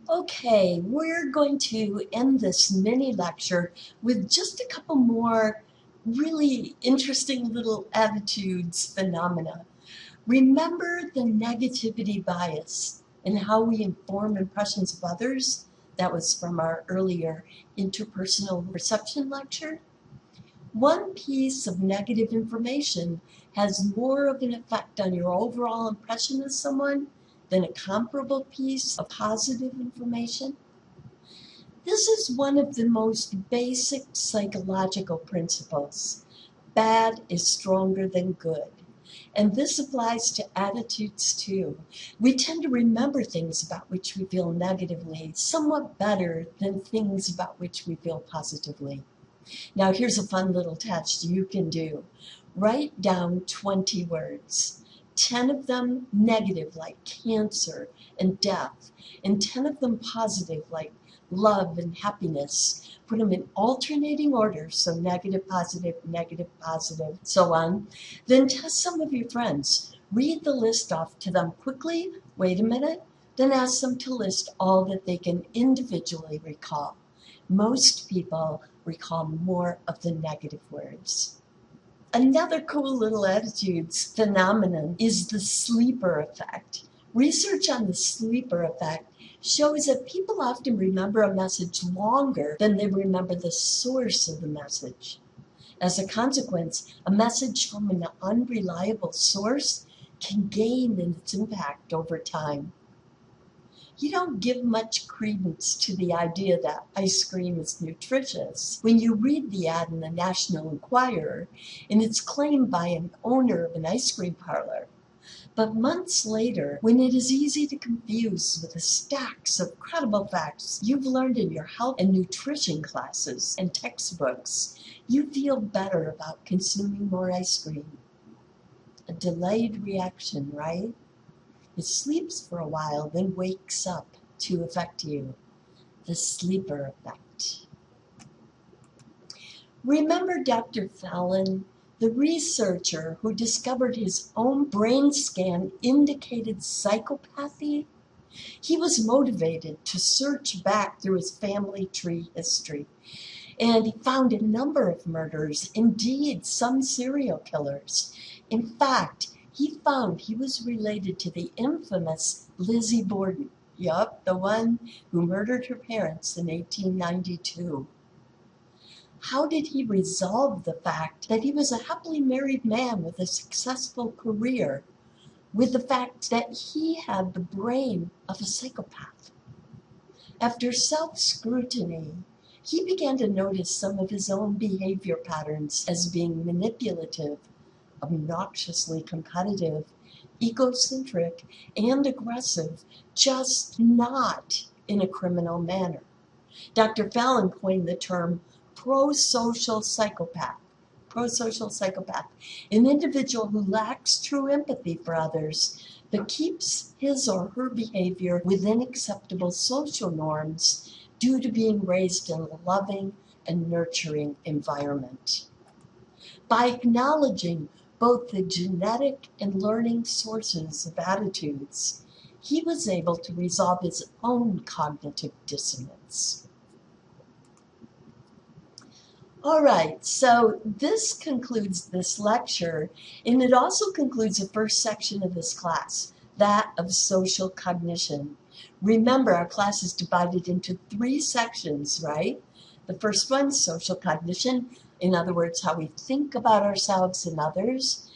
Okay, we're going to end this mini lecture with just a couple more really interesting little attitudes phenomena. Remember the negativity bias and how we inform impressions of others? That was from our earlier interpersonal perception lecture. One piece of negative information has more of an effect on your overall impression of someone than a comparable piece of positive information. This is one of the most basic psychological principles. Bad is stronger than good. And this applies to attitudes too. We tend to remember things about which we feel negatively somewhat better than things about which we feel positively. Now here's a fun little test you can do. Write down 20 words. 10 of them negative, like cancer and death, and 10 of them positive, like love and happiness. Put them in alternating order, so negative, positive, so on. Then test some of your friends. Read the list off to them quickly, wait a minute, then ask them to list all that they can individually recall. Most people recall more of the negative words. Another cool little attitudes phenomenon is the sleeper effect. Research on the sleeper effect shows that people often remember a message longer than they remember the source of the message. As a consequence, a message from an unreliable source can gain in its impact over time. You don't give much credence to the idea that ice cream is nutritious when you read the ad in the National Enquirer and it's claimed by an owner of an ice cream parlor. But months later, when it is easy to confuse with the stacks of credible facts you've learned in your health and nutrition classes and textbooks, you feel better about consuming more ice cream. A delayed reaction, right? It sleeps for a while, then wakes up to affect you. The sleeper effect. Remember Dr. Fallon, the researcher who discovered his own brain scan indicated psychopathy? He was motivated to search back through his family tree history, and he found a number of murders, indeed some serial killers. In fact, he found he was related to the infamous Lizzie Borden. Yup, the one who murdered her parents in 1892. How did he resolve the fact that he was a happily married man with a successful career with the fact that he had the brain of a psychopath? After self-scrutiny, he began to notice some of his own behavior patterns as being manipulative, obnoxiously competitive, egocentric, and aggressive, just not in a criminal manner. Dr. Fallon coined the term pro-social psychopath. Pro-social psychopath, an individual who lacks true empathy for others, but keeps his or her behavior within acceptable social norms due to being raised in a loving and nurturing environment. By acknowledging both the genetic and learning sources of attitudes, he was able to resolve his own cognitive dissonance. All right, so this concludes this lecture, and it also concludes the first section of this class, that of social cognition. Remember, our class is divided into 3 sections, right? The first one, social cognition, in other words, how we think about ourselves and others.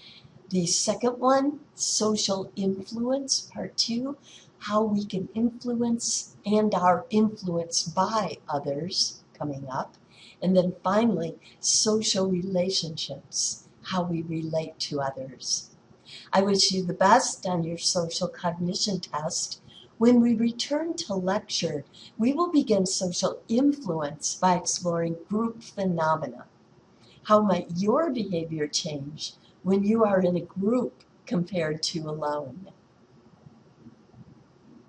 The second one, social influence, part 2, how we can influence and are influenced by others, coming up. And then finally, social relationships, how we relate to others. I wish you the best on your social cognition test. When we return to lecture, we will begin social influence by exploring group phenomena. How might your behavior change when you are in a group compared to alone?